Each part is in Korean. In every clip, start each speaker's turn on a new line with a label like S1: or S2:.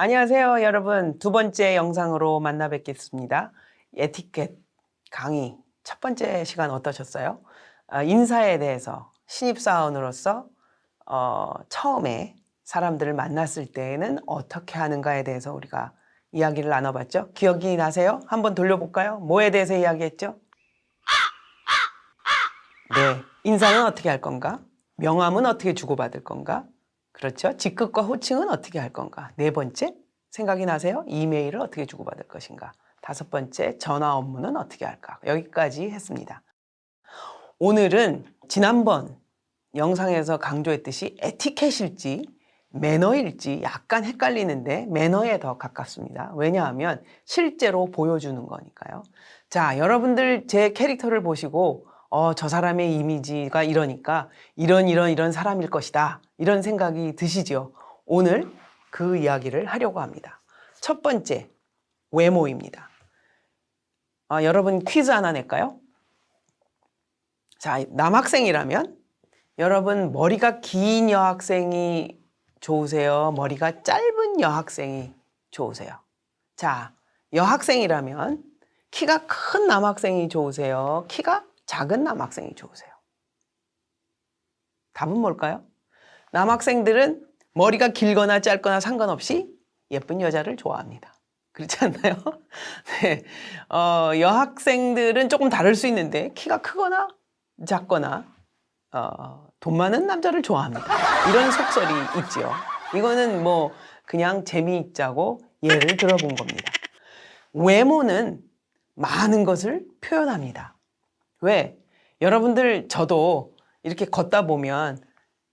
S1: 안녕하세요, 여러분. 두 번째 영상으로 만나 뵙겠습니다. 에티켓 강의 첫 번째 시간 어떠셨어요? 인사에 대해서 신입사원으로서 처음에 사람들을 만났을 때에는 어떻게 하는가에 대해서 우리가 이야기를 나눠봤죠. 기억이 나세요? 한번 돌려볼까요? 뭐에 대해서 이야기했죠? 네, 인사는 어떻게 할 건가? 명함은 어떻게 주고받을 건가? 그렇죠. 직급과 호칭은 어떻게 할 건가? 네 번째, 생각이 나세요? 이메일을 어떻게 주고받을 것인가? 다섯 번째, 전화 업무는 어떻게 할까? 여기까지 했습니다. 오늘은 지난번 영상에서 강조했듯이 에티켓일지 매너일지 약간 헷갈리는데 매너에 더 가깝습니다. 왜냐하면 실제로 보여주는 거니까요. 자, 여러분들 제 캐릭터를 보시고 저 사람의 이미지가 이러니까 이런 사람일 것이다. 이런 생각이 드시죠. 오늘 그 이야기를 하려고 합니다. 첫 번째, 외모입니다. 여러분 퀴즈 하나 낼까요? 자, 남학생이라면 여러분 머리가 긴 여학생이 좋으세요? 머리가 짧은 여학생이 좋으세요? 자, 여학생이라면 키가 큰 남학생이 좋으세요? 키가 작은 남학생이 좋으세요? 답은 뭘까요? 남학생들은 머리가 길거나 짧거나 상관없이 예쁜 여자를 좋아합니다. 그렇지 않나요? 네. 여학생들은 조금 다를 수 있는데 키가 크거나 작거나 돈 많은 남자를 좋아합니다. 이런 속설이 있지요. 이거는 뭐 그냥 재미있자고 예를 들어본 겁니다. 외모는 많은 것을 표현합니다. 왜? 여러분들 저도 이렇게 걷다 보면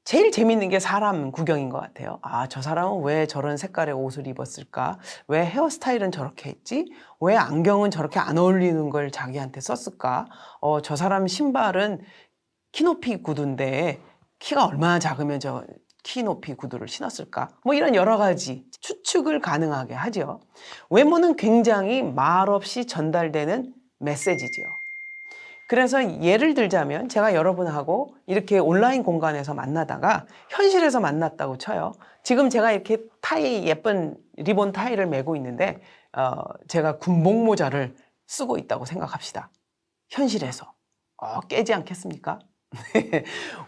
S1: 제일 재밌는 게 사람 구경인 것 같아요. 저 사람은 왜 저런 색깔의 옷을 입었을까? 왜 헤어스타일은 저렇게 했지? 왜 안경은 저렇게 안 어울리는 걸 자기한테 썼을까? 저 사람 신발은 키높이 구두인데 키가 얼마나 작으면 저 키높이 구두를 신었을까? 뭐 이런 여러 가지 추측을 가능하게 하죠. 외모는 굉장히 말없이 전달되는 메시지죠. 그래서 예를 들자면 제가 여러분하고 이렇게 온라인 공간에서 만나다가 현실에서 만났다고 쳐요. 지금 제가 이렇게 예쁜 리본 타이를 메고 있는데 제가 군복 모자를 쓰고 있다고 생각합시다. 현실에서. 깨지 않겠습니까?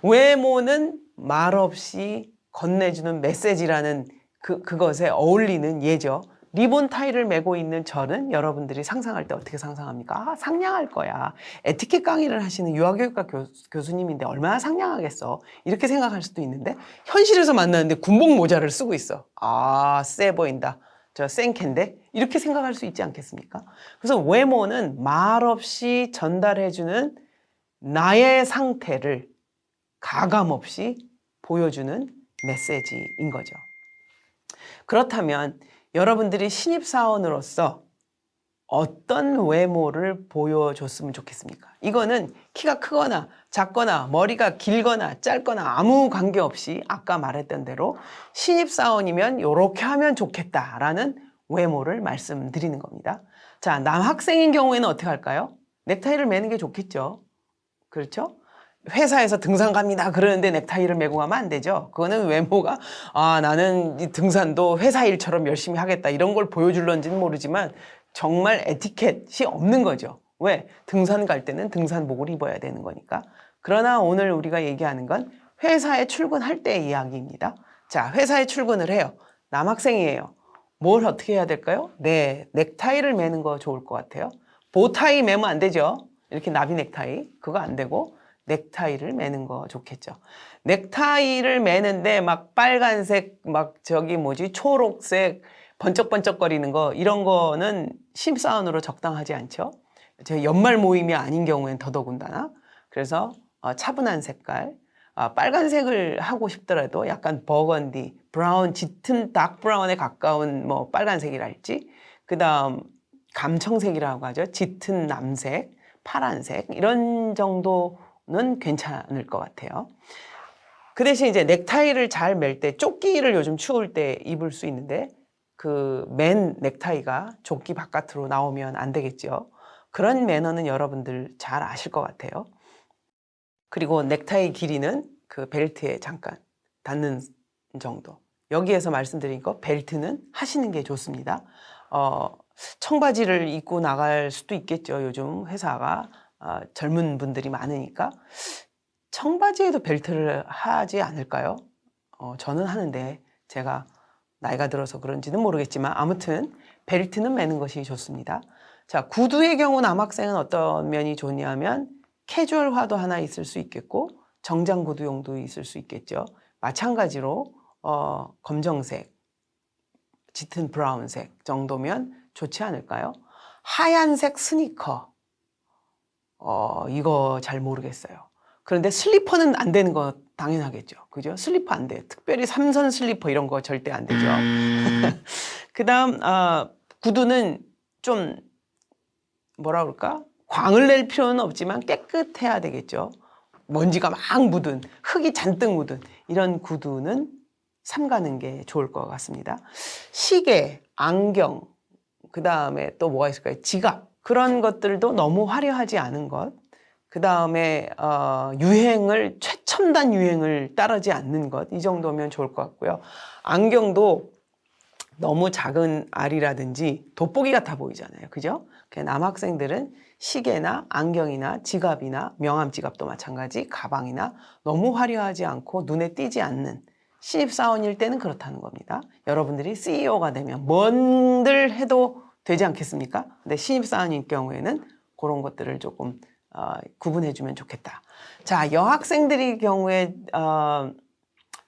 S1: 외모는 말없이 건네주는 메시지라는 그것에 어울리는 예죠. 리본 타이를 메고 있는 저는 여러분들이 상상할 때 어떻게 상상합니까? 상냥할 거야. 에티켓 강의를 하시는 유아교육과 교수님인데 얼마나 상냥하겠어. 이렇게 생각할 수도 있는데 현실에서 만났는데 군복 모자를 쓰고 있어. 쎄 보인다. 저 생캔데? 이렇게 생각할 수 있지 않겠습니까? 그래서 외모는 말없이 전달해주는 나의 상태를 가감없이 보여주는 메시지인 거죠. 그렇다면 여러분들이 신입사원으로서 어떤 외모를 보여줬으면 좋겠습니까? 이거는 키가 크거나 작거나 머리가 길거나 짧거나 아무 관계없이 아까 말했던 대로 신입사원이면 이렇게 하면 좋겠다라는 외모를 말씀드리는 겁니다. 자, 남학생인 경우에는 어떻게 할까요? 넥타이를 매는 게 좋겠죠. 그렇죠? 회사에서 등산 갑니다. 그러는데 넥타이를 메고 가면 안 되죠. 그거는 외모가 나는 이 등산도 회사 일처럼 열심히 하겠다 이런 걸 보여줄런지는 모르지만 정말 에티켓이 없는 거죠. 왜? 등산 갈 때는 등산복을 입어야 되는 거니까. 그러나 오늘 우리가 얘기하는 건 회사에 출근할 때의 이야기입니다. 자, 회사에 출근을 해요. 남학생이에요. 뭘 어떻게 해야 될까요? 네, 넥타이를 매는 거 좋을 것 같아요. 보타이 매면 안 되죠. 이렇게 나비 넥타이 그거 안 되고 넥타이를 매는 거 좋겠죠. 넥타이를 매는데 막 빨간색 막 초록색 번쩍번쩍거리는 거 이런 거는 신입사원으로 적당하지 않죠. 제 연말 모임이 아닌 경우엔 더더군다나. 그래서 차분한 색깔, 빨간색을 하고 싶더라도 약간 버건디, 브라운, 짙은 닥 브라운에 가까운 뭐 빨간색이랄지, 그다음 감청색이라고 하죠. 짙은 남색, 파란색 이런 정도는 괜찮을 것 같아요. 그 대신 이제 넥타이를 잘 멜 때 조끼를 요즘 추울 때 입을 수 있는데 그 맨 넥타이가 조끼 바깥으로 나오면 안 되겠죠. 그런 매너는 여러분들 잘 아실 것 같아요. 그리고 넥타이 길이는 그 벨트에 잠깐 닿는 정도. 여기에서 말씀드린 거 벨트는 하시는 게 좋습니다. 청바지를 입고 나갈 수도 있겠죠. 요즘 회사가 젊은 분들이 많으니까 청바지에도 벨트를 하지 않을까요? 저는 하는데 제가 나이가 들어서 그런지는 모르겠지만 아무튼 벨트는 매는 것이 좋습니다. 자, 구두의 경우 남학생은 어떤 면이 좋냐면 캐주얼화도 하나 있을 수 있겠고 정장 구두용도 있을 수 있겠죠. 마찬가지로 검정색, 짙은 브라운색 정도면 좋지 않을까요? 하얀색 스니커, 이거 잘 모르겠어요. 그런데 슬리퍼는 안 되는 거 당연하겠죠. 그죠? 슬리퍼 안 돼요. 특별히 삼선 슬리퍼 이런 거 절대 안 되죠. 그 다음, 구두는 좀, 뭐라 그럴까? 광을 낼 필요는 없지만 깨끗해야 되겠죠. 먼지가 막 묻은, 흙이 잔뜩 묻은 이런 구두는 삼가는 게 좋을 것 같습니다. 시계, 안경, 그 다음에 또 뭐가 있을까요? 지갑, 그런 것들도 너무 화려하지 않은 것. 그 다음에 유행을 최첨단 유행을 따르지 않는 것, 이 정도면 좋을 것 같고요. 안경도 너무 작은 알이라든지 돋보기 같아 보이잖아요. 그죠? 남학생들은 시계나 안경이나 지갑이나 명함 지갑도 마찬가지, 가방이나 너무 화려하지 않고 눈에 띄지 않는 신입사원일 때는 그렇다는 겁니다. 여러분들이 CEO가 되면 뭔들 해도 되지 않겠습니까? 근데 신입사원일 경우에는 그런 것들을 조금 구분해주면 좋겠다. 자, 여학생들의 경우에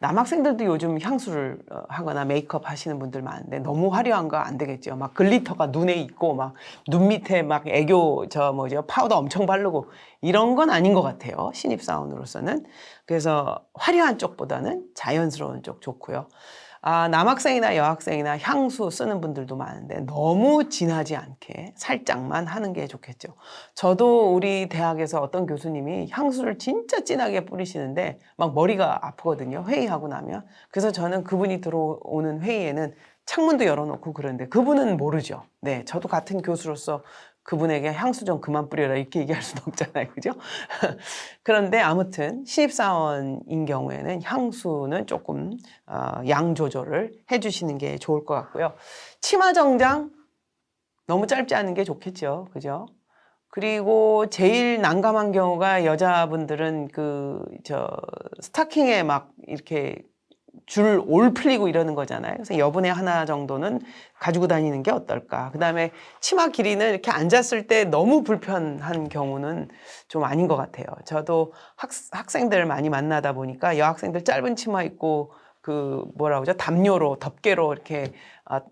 S1: 남학생들도 요즘 향수를 하거나 메이크업 하시는 분들 많은데 너무 화려한 거 안 되겠죠. 막 글리터가 눈에 있고 막 눈 밑에 막 애교 파우더 엄청 바르고 이런 건 아닌 것 같아요. 신입사원으로서는. 그래서 화려한 쪽보다는 자연스러운 쪽 좋고요. 남학생이나 여학생이나 향수 쓰는 분들도 많은데 너무 진하지 않게 살짝만 하는 게 좋겠죠. 저도 우리 대학에서 어떤 교수님이 향수를 진짜 진하게 뿌리시는데 막 머리가 아프거든요. 회의하고 나면. 그래서 저는 그분이 들어오는 회의에는 창문도 열어놓고 그러는데 그분은 모르죠. 네, 저도 같은 교수로서 그분에게 향수 좀 그만 뿌려라 이렇게 얘기할 수는 없잖아요. 그죠? 그런데 아무튼 신입사원인 경우에는 향수는 조금 양 조절을 해주시는 게 좋을 것 같고요. 치마 정장 너무 짧지 않은 게 좋겠죠. 그죠? 그리고 제일 난감한 경우가 여자분들은 스타킹에 막 이렇게 줄 올 풀리고 이러는 거잖아요. 그래서 여분에 하나 정도는 가지고 다니는 게 어떨까. 그 다음에 치마 길이는 이렇게 앉았을 때 너무 불편한 경우는 좀 아닌 것 같아요. 저도 학생들 많이 만나다 보니까 여학생들 짧은 치마 입고 담요로, 덮개로 이렇게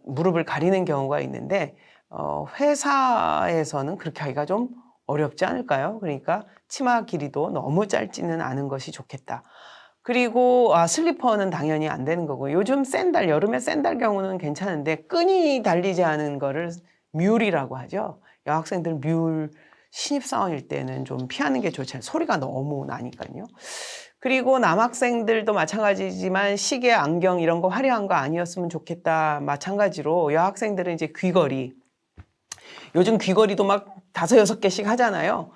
S1: 무릎을 가리는 경우가 있는데, 회사에서는 그렇게 하기가 좀 어렵지 않을까요? 그러니까 치마 길이도 너무 짧지는 않은 것이 좋겠다. 그리고 슬리퍼는 당연히 안 되는 거고 요즘 샌들, 여름에 샌들 경우는 괜찮은데 끈이 달리지 않은 거를 뮬이라고 하죠. 여학생들 뮬 신입사원일 때는 좀 피하는 게 좋지 않아요. 소리가 너무 나니까요. 그리고 남학생들도 마찬가지지만 시계, 안경 이런 거 화려한 거 아니었으면 좋겠다. 마찬가지로 여학생들은 이제 귀걸이, 요즘 귀걸이도 막 5, 6개씩 하잖아요.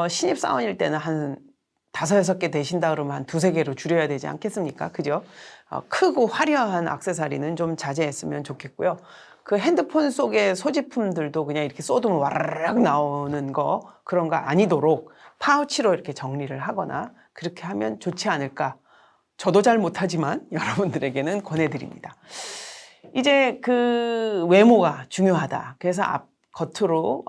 S1: 신입사원일 때는 한 5, 6개 되신다 그러면 한 2, 3개로 줄여야 되지 않겠습니까? 그죠? 크고 화려한 액세서리는 좀 자제했으면 좋겠고요. 그 핸드폰 속의 소지품들도 그냥 이렇게 쏟으면 와르르 나오는 거, 그런 거 아니도록 파우치로 이렇게 정리를 하거나 그렇게 하면 좋지 않을까. 저도 잘 못하지만 여러분들에게는 권해드립니다. 이제 그 외모가 중요하다. 그래서 겉으로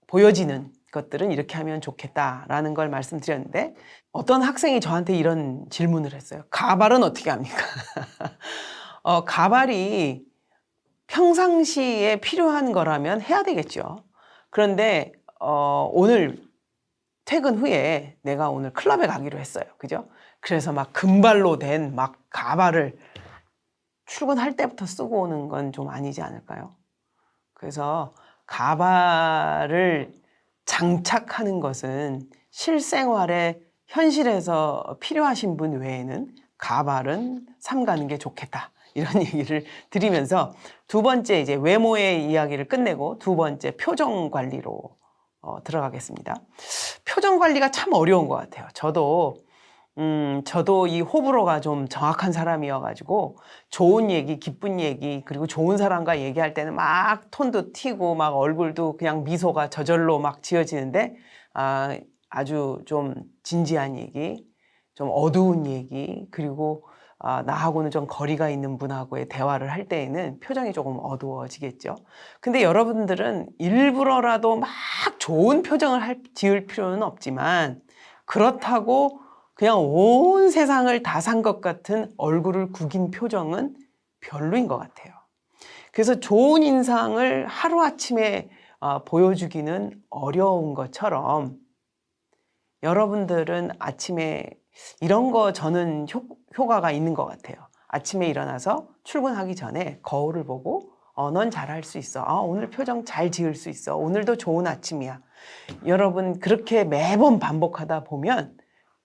S1: 보여지는 것들은 이렇게 하면 좋겠다라는 걸 말씀드렸는데 어떤 학생이 저한테 이런 질문을 했어요. 가발은 어떻게 합니까? 가발이 평상시에 필요한 거라면 해야 되겠죠. 그런데 오늘 퇴근 후에 내가 오늘 클럽에 가기로 했어요. 그죠? 그래서 막 금발로 된 막 가발을 출근할 때부터 쓰고 오는 건 좀 아니지 않을까요? 그래서 가발을 장착하는 것은 실생활에 현실에서 필요하신 분 외에는 가발은 삼가는 게 좋겠다. 이런 얘기를 드리면서 두 번째 이제 외모의 이야기를 끝내고 두 번째 표정 관리로 들어가겠습니다. 표정 관리가 참 어려운 것 같아요. 저도 저도 이 호불호가 좀 정확한 사람이어가지고 좋은 얘기, 기쁜 얘기, 그리고 좋은 사람과 얘기할 때는 막 톤도 튀고 막 얼굴도 그냥 미소가 저절로 막 지어지는데 아주 좀 진지한 얘기, 좀 어두운 얘기, 그리고 나하고는 좀 거리가 있는 분하고의 대화를 할 때에는 표정이 조금 어두워지겠죠. 근데 여러분들은 일부러라도 막 좋은 표정을 지을 필요는 없지만 그렇다고 그냥 온 세상을 다 산 것 같은 얼굴을 구긴 표정은 별로인 것 같아요. 그래서 좋은 인상을 하루아침에 보여주기는 어려운 것처럼 여러분들은 아침에 이런 거 저는 효과가 있는 것 같아요. 아침에 일어나서 출근하기 전에 거울을 보고 넌 잘할 수 있어. 오늘 표정 잘 지을 수 있어. 오늘도 좋은 아침이야. 여러분 그렇게 매번 반복하다 보면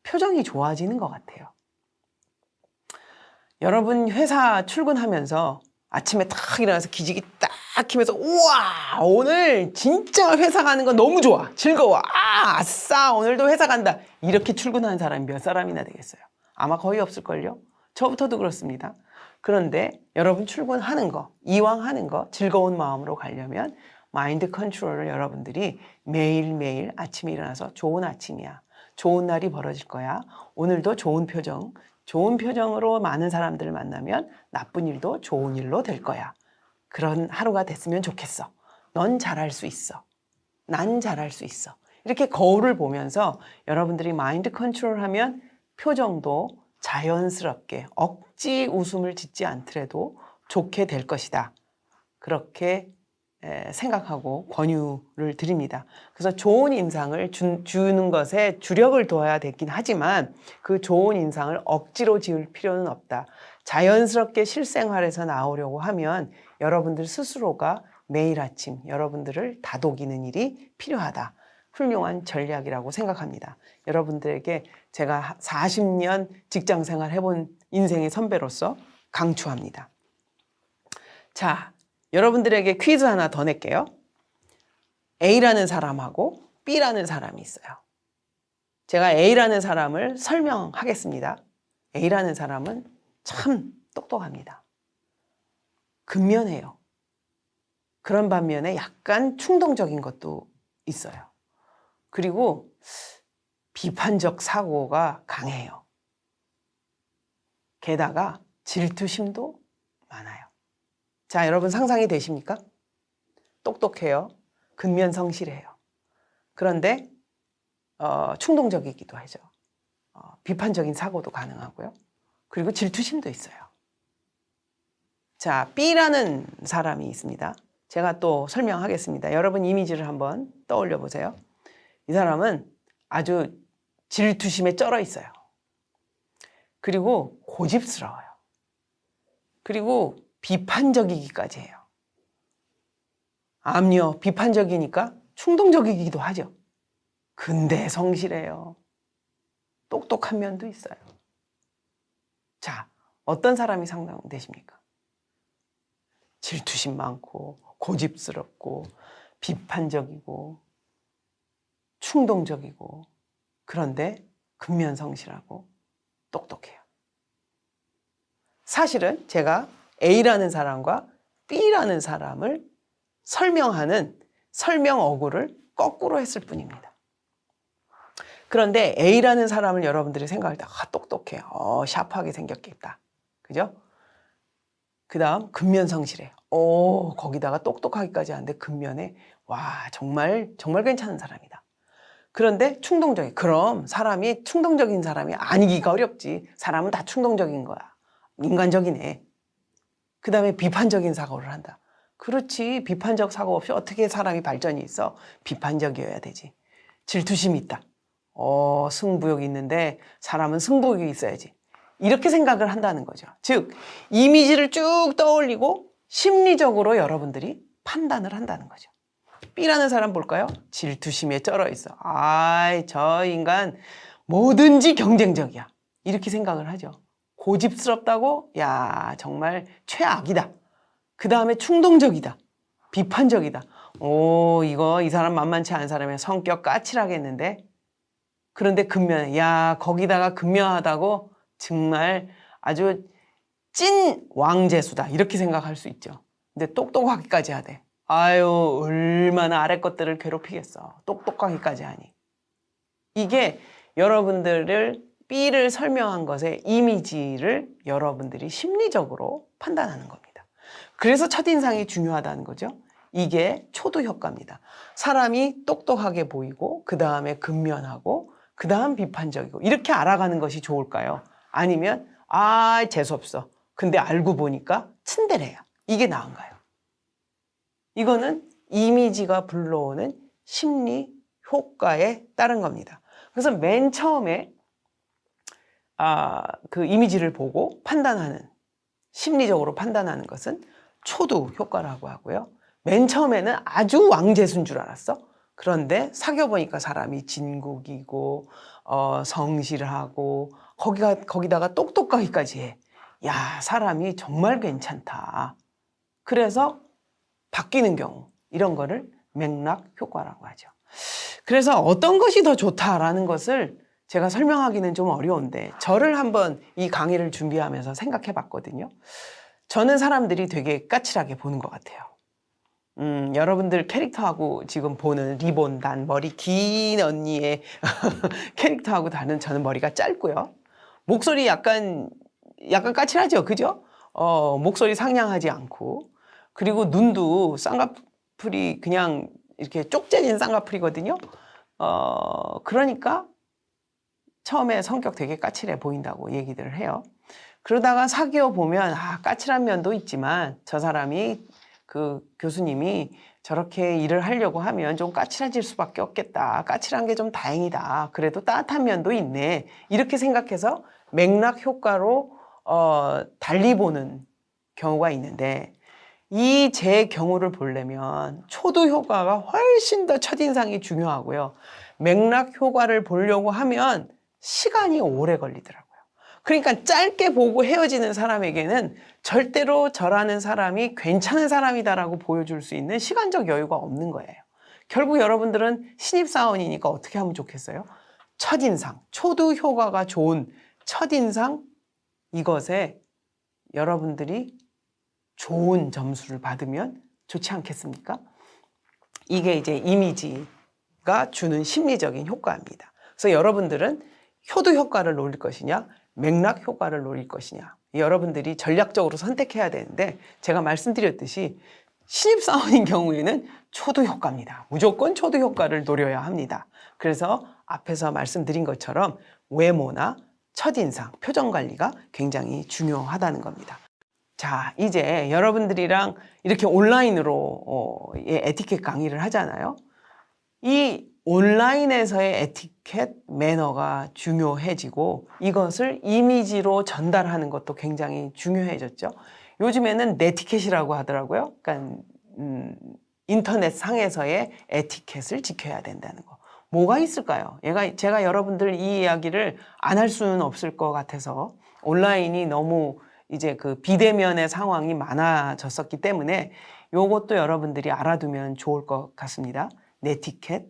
S1: 표정이 좋아지는 것 같아요. 여러분 회사 출근하면서 아침에 딱 일어나서 기지개 딱 키면서 우와 오늘 진짜 회사 가는 거 너무 좋아 즐거워 아싸 오늘도 회사 간다 이렇게 출근하는 사람이 몇 사람이나 되겠어요? 아마 거의 없을걸요? 저부터도 그렇습니다. 그런데 여러분 출근하는 거 이왕 하는 거 즐거운 마음으로 가려면 마인드 컨트롤을 여러분들이 매일매일 아침에 일어나서 좋은 아침이야 좋은 날이 벌어질 거야 오늘도 좋은 표정으로 많은 사람들을 만나면 나쁜 일도 좋은 일로 될 거야. 그런 하루가 됐으면 좋겠어. 넌 잘할 수 있어. 난 잘할 수 있어. 이렇게 거울을 보면서 여러분들이 마인드 컨트롤하면 표정도 자연스럽게 억지 웃음을 짓지 않더라도 좋게 될 것이다. 그렇게 생각하고 권유를 드립니다. 그래서 좋은 인상을 주는 것에 주력을 둬야 되긴 하지만 그 좋은 인상을 억지로 지을 필요는 없다. 자연스럽게 실생활에서 나오려고 하면 여러분들 스스로가 매일 아침 여러분들을 다독이는 일이 필요하다. 훌륭한 전략이라고 생각합니다. 여러분들에게 제가 40년 직장 생활 해본 인생의 선배로서 강추합니다. 자, 여러분들에게 퀴즈 하나 더 낼게요. A라는 사람하고 B라는 사람이 있어요. 제가 A라는 사람을 설명하겠습니다. A라는 사람은 참 똑똑합니다. 근면해요. 그런 반면에 약간 충동적인 것도 있어요. 그리고 비판적 사고가 강해요. 게다가 질투심도 많아요. 자, 여러분 상상이 되십니까? 똑똑해요. 근면성실해요. 그런데 충동적이기도 하죠. 비판적인 사고도 가능하고요. 그리고 질투심도 있어요. 자, B라는 사람이 있습니다. 제가 또 설명하겠습니다. 여러분 이미지를 한번 떠올려 보세요. 이 사람은 아주 질투심에 쩔어 있어요. 그리고 고집스러워요. 그리고 비판적이기까지 해요. 암요, 비판적이니까 충동적이기도 하죠. 근데 성실해요. 똑똑한 면도 있어요. 자, 어떤 사람이 상상되십니까? 질투심 많고 고집스럽고 비판적이고 충동적이고 그런데 근면성실하고 똑똑해요. 사실은 제가 A라는 사람과 B라는 사람을 설명하는 설명 어구를 거꾸로 했을 뿐입니다. 그런데 A라는 사람을 여러분들이 생각할 때 똑똑해. 샤프하게 생겼겠다. 그죠? 그 다음 근면성실해. 거기다가 똑똑하기까지 하는데 근면에 와 정말 괜찮은 사람이다. 그런데 충동적이 그럼 사람이 충동적인 사람이 아니기가 어렵지. 사람은 다 충동적인 거야. 인간적이네. 그 다음에 비판적인 사고를 한다. 그렇지. 비판적 사고 없이 어떻게 사람이 발전이 있어? 비판적이어야 되지. 질투심이 있다. 승부욕이 있는데 사람은 승부욕이 있어야지. 이렇게 생각을 한다는 거죠. 즉 이미지를 쭉 떠올리고 심리적으로 여러분들이 판단을 한다는 거죠. B라는 사람 볼까요? 질투심에 쩔어 있어. 저 인간 뭐든지 경쟁적이야. 이렇게 생각을 하죠. 고집스럽다고? 야, 정말 최악이다. 그 다음에 충동적이다. 비판적이다. 이 사람 만만치 않은 사람이야. 성격 까칠하겠는데? 그런데 근면해. 야, 거기다가 근면하다고 정말 아주 찐 왕재수다. 이렇게 생각할 수 있죠. 근데 똑똑하기까지 하대. 아유, 얼마나 아래 것들을 괴롭히겠어. 똑똑하기까지 하니. 이게 여러분들을 B를 설명한 것의 이미지를 여러분들이 심리적으로 판단하는 겁니다. 그래서 첫인상이 중요하다는 거죠. 이게 초두 효과입니다. 사람이 똑똑하게 보이고 그 다음에 근면하고 그 다음 비판적이고 이렇게 알아가는 것이 좋을까요? 아니면 아 재수없어. 근데 알고 보니까 츤데레야. 이게 나은가요? 이거는 이미지가 불러오는 심리 효과에 따른 겁니다. 그래서 맨 처음에 그 이미지를 보고 판단하는, 심리적으로 판단하는 것은 초두 효과라고 하고요. 맨 처음에는 아주 왕재수인 줄 알았어. 그런데 사귀어 보니까 사람이 진국이고 성실하고 거기다가 똑똑하기까지 해. 야, 사람이 정말 괜찮다. 그래서 바뀌는 경우, 이런 거를 맥락 효과라고 하죠. 그래서 어떤 것이 더 좋다라는 것을 제가 설명하기는 좀 어려운데 저를 한번 이 강의를 준비하면서 생각해 봤거든요. 저는 사람들이 되게 까칠하게 보는 것 같아요. 여러분들 캐릭터하고 지금 보는 리본, 난 머리 긴 언니의 캐릭터하고 다른 저는 머리가 짧고요. 목소리 약간 까칠하죠, 그죠? 목소리 상냥하지 않고. 그리고 눈도 쌍꺼풀이 그냥 이렇게 쪽재진 쌍꺼풀이거든요. 그러니까 처음에 성격 되게 까칠해 보인다고 얘기들 해요. 그러다가 사귀어 보면 까칠한 면도 있지만 저 사람이 그 교수님이 저렇게 일을 하려고 하면 좀 까칠해질 수밖에 없겠다. 까칠한 게 좀 다행이다. 그래도 따뜻한 면도 있네. 이렇게 생각해서 맥락 효과로 달리 보는 경우가 있는데 이 제 경우를 보려면 초두 효과가 훨씬 더 첫인상이 중요하고요. 맥락 효과를 보려고 하면 시간이 오래 걸리더라고요. 그러니까 짧게 보고 헤어지는 사람에게는 절대로 저라는 사람이 괜찮은 사람이다라고 보여줄 수 있는 시간적 여유가 없는 거예요. 결국 여러분들은 신입사원이니까 어떻게 하면 좋겠어요? 첫인상, 초두 효과가 좋은 첫인상, 이것에 여러분들이 좋은 점수를 받으면 좋지 않겠습니까? 이게 이제 이미지가 주는 심리적인 효과입니다. 그래서 여러분들은 효도 효과를 노릴 것이냐, 맥락 효과를 노릴 것이냐, 여러분들이 전략적으로 선택해야 되는데 제가 말씀드렸듯이 신입사원인 경우에는 초도 효과입니다. 무조건 초도 효과를 노려야 합니다. 그래서 앞에서 말씀드린 것처럼 외모나 첫인상, 표정 관리가 굉장히 중요하다는 겁니다. 자, 이제 여러분들이랑 이렇게 온라인으로 에티켓 강의를 하잖아요. 이 온라인에서의 에티켓 매너가 중요해지고 이것을 이미지로 전달하는 것도 굉장히 중요해졌죠. 요즘에는 네티켓이라고 하더라고요. 그러니까 인터넷 상에서의 에티켓을 지켜야 된다는 거. 뭐가 있을까요? 제가 여러분들 이 이야기를 안 할 수는 없을 것 같아서 온라인이 너무 이제 그 비대면의 상황이 많아졌었기 때문에 요것도 여러분들이 알아두면 좋을 것 같습니다. 네티켓.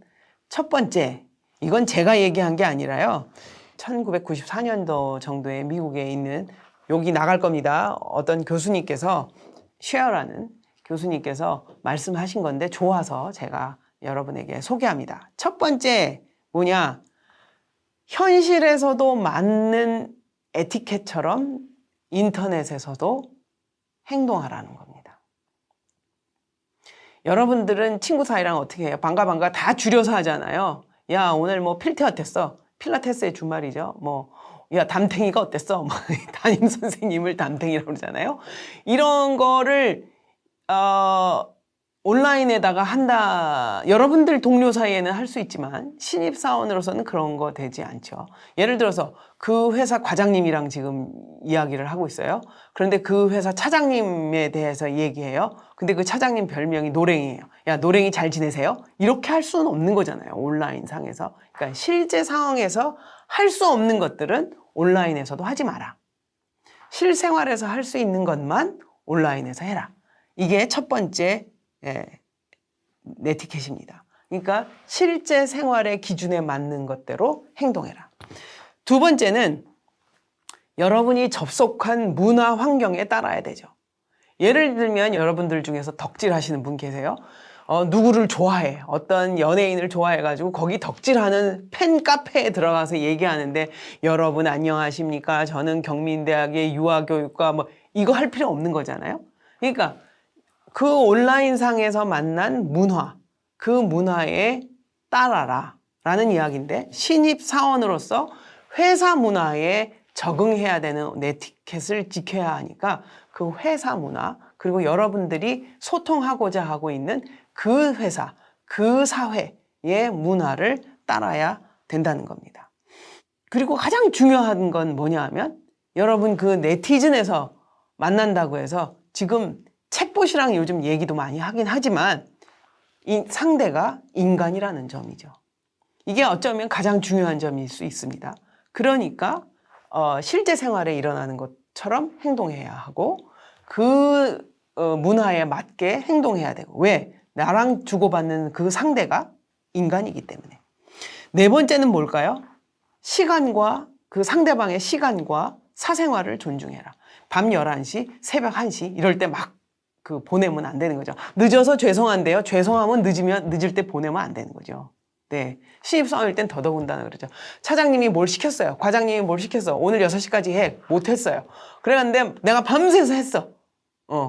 S1: 첫 번째, 이건 제가 얘기한 게 아니라요. 1994년도 정도에 미국에 있는, 여기 나갈 겁니다. 어떤 교수님께서, 쉐어라는 교수님께서 말씀하신 건데 좋아서 제가 여러분에게 소개합니다. 첫 번째 뭐냐? 현실에서도 맞는 에티켓처럼 인터넷에서도 행동하라는 겁니다. 여러분들은 친구 사이랑 어떻게 해요? 반가 다 줄여서 하잖아요. 야, 오늘 뭐 필테 어땠어? 필라테스의 주말이죠. 야, 담탱이가 어땠어? 담임 선생님을 담탱이라고 그러잖아요. 이런 거를 온라인에다가 한다. 여러분들 동료 사이에는 할 수 있지만 신입사원으로서는 그런 거 되지 않죠. 예를 들어서 그 회사 과장님이랑 지금 이야기를 하고 있어요. 그런데 그 회사 차장님에 대해서 얘기해요. 근데 그 차장님 별명이 노랭이에요. 야, 노랭이 잘 지내세요? 이렇게 할 수는 없는 거잖아요. 온라인 상에서. 그러니까 실제 상황에서 할 수 없는 것들은 온라인에서도 하지 마라. 실생활에서 할 수 있는 것만 온라인에서 해라. 이게 첫 번째 네티켓입니다. 그러니까 실제 생활의 기준에 맞는 것대로 행동해라. 두 번째는 여러분이 접속한 문화 환경에 따라야 되죠. 예를 들면 여러분들 중에서 덕질 하시는 분 계세요. 누구를 좋아해. 어떤 연예인을 좋아해가지고 거기 덕질하는 팬 카페에 들어가서 얘기하는데 여러분 안녕하십니까? 저는 경민대학의 유아교육과 뭐 이거 할 필요 없는 거잖아요. 그러니까 그 온라인상에서 만난 문화, 그 문화에 따라라 라는 이야기인데 신입사원으로서 회사 문화에 적응해야 되는 네티켓을 지켜야 하니까 그 회사 문화 그리고 여러분들이 소통하고자 하고 있는 그 회사, 그 사회의 문화를 따라야 된다는 겁니다. 그리고 가장 중요한 건 뭐냐 하면 여러분 그 네티즌에서 만난다고 해서 지금 챗봇이랑 요즘 얘기도 많이 하긴 하지만 이 상대가 인간이라는 점이죠. 이게 어쩌면 가장 중요한 점일 수 있습니다. 그러니까 실제 생활에 일어나는 것처럼 행동해야 하고 그 문화에 맞게 행동해야 되고 왜? 나랑 주고받는 그 상대가 인간이기 때문에. 네 번째는 뭘까요? 시간과 그 상대방의 시간과 사생활을 존중해라. 밤 11시, 새벽 1시 이럴 때 막 그 보내면 안 되는 거죠. 늦어서 죄송한데요. 죄송하면 늦을 때 보내면 안 되는 거죠. 네. 신입사원일 땐 더더군다나 그러죠. 차장님이 뭘 시켰어요. 과장님이 뭘 시켰어. 오늘 6시까지 해. 못했어요. 그랬는데 내가 밤새서 했어.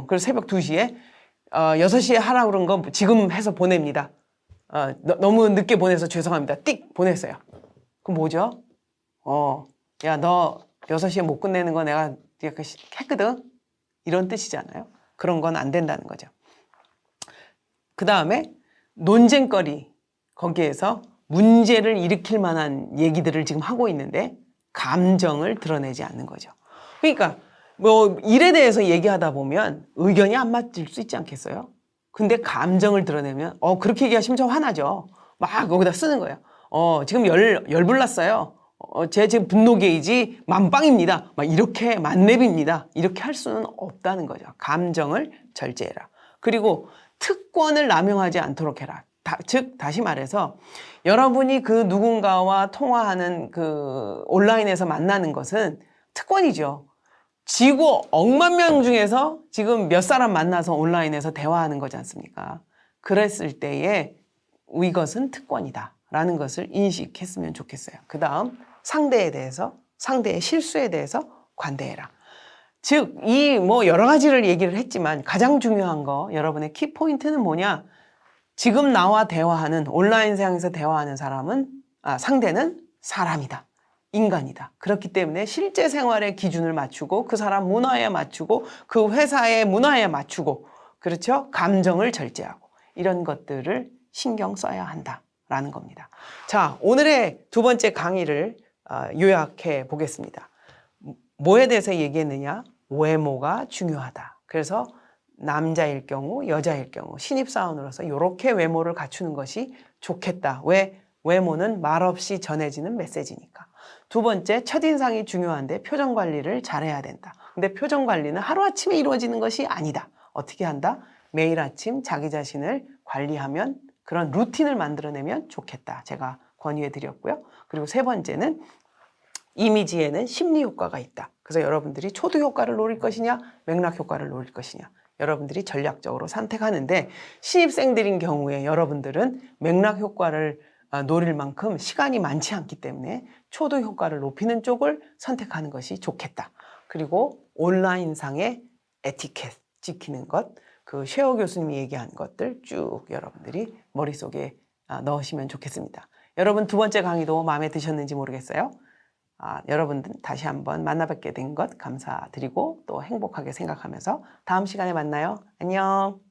S1: 그래서 새벽 2시에 6시에 하라고 그런 거 지금 해서 보냅니다. 너무 늦게 보내서 죄송합니다. 띡 보냈어요. 그럼 뭐죠? 야, 너 6시에 못 끝내는 거 내가 약간 했거든? 이런 뜻이잖아요. 그런 건 안 된다는 거죠. 그 다음에 논쟁거리, 거기에서 문제를 일으킬 만한 얘기들을 지금 하고 있는데 감정을 드러내지 않는 거죠. 그러니까 뭐 일에 대해서 얘기하다 보면 의견이 안 맞을 수 있지 않겠어요? 근데 감정을 드러내면 그렇게 얘기하시면 저 화나죠. 막 거기다 쓰는 거예요. 지금 열불났어요. 제 지금 분노 게이지 만빵입니다. 막 이렇게 만렙입니다. 이렇게 할 수는 없다는 거죠. 감정을 절제해라. 그리고 특권을 남용하지 않도록 해라. 즉 다시 말해서 여러분이 그 누군가와 통화하는 그 온라인에서 만나는 것은 특권이죠. 지구 억만 명 중에서 지금 몇 사람 만나서 온라인에서 대화하는 거지 않습니까? 그랬을 때에 이것은 특권이다 라는 것을 인식했으면 좋겠어요. 그 다음 상대에 대해서 상대의 실수에 대해서 관대해라. 즉 이 뭐 여러 가지를 얘기를 했지만 가장 중요한 거 여러분의 키포인트는 뭐냐? 지금 나와 대화하는 온라인상에서 대화하는 상대는 사람이다. 인간이다. 그렇기 때문에 실제 생활의 기준을 맞추고 그 사람 문화에 맞추고 그 회사의 문화에 맞추고 그렇죠? 감정을 절제하고 이런 것들을 신경 써야 한다라는 겁니다. 자, 오늘의 두 번째 강의를 요약해 보겠습니다. 뭐에 대해서 얘기했느냐? 외모가 중요하다. 그래서 남자일 경우, 여자일 경우 신입사원으로서 이렇게 외모를 갖추는 것이 좋겠다. 왜? 외모는 말없이 전해지는 메시지니까. 두 번째, 첫인상이 중요한데 표정 관리를 잘해야 된다. 근데 표정 관리는 하루아침에 이루어지는 것이 아니다. 어떻게 한다? 매일 아침 자기 자신을 관리하면 그런 루틴을 만들어내면 좋겠다. 제가 권유해 드렸고요. 그리고 세 번째는 이미지에는 심리 효과가 있다. 그래서 여러분들이 초두 효과를 노릴 것이냐, 맥락 효과를 노릴 것이냐. 여러분들이 전략적으로 선택하는데 신입생들인 경우에 여러분들은 맥락 효과를 노릴 만큼 시간이 많지 않기 때문에 초도 효과를 높이는 쪽을 선택하는 것이 좋겠다. 그리고 온라인상의 에티켓 지키는 것, 그 쉐어 교수님이 얘기한 것들 쭉 여러분들이 머릿속에 넣으시면 좋겠습니다. 여러분 두 번째 강의도 마음에 드셨는지 모르겠어요. 여러분들 다시 한번 만나 뵙게 된 것 감사드리고 또 행복하게 생각하면서 다음 시간에 만나요. 안녕.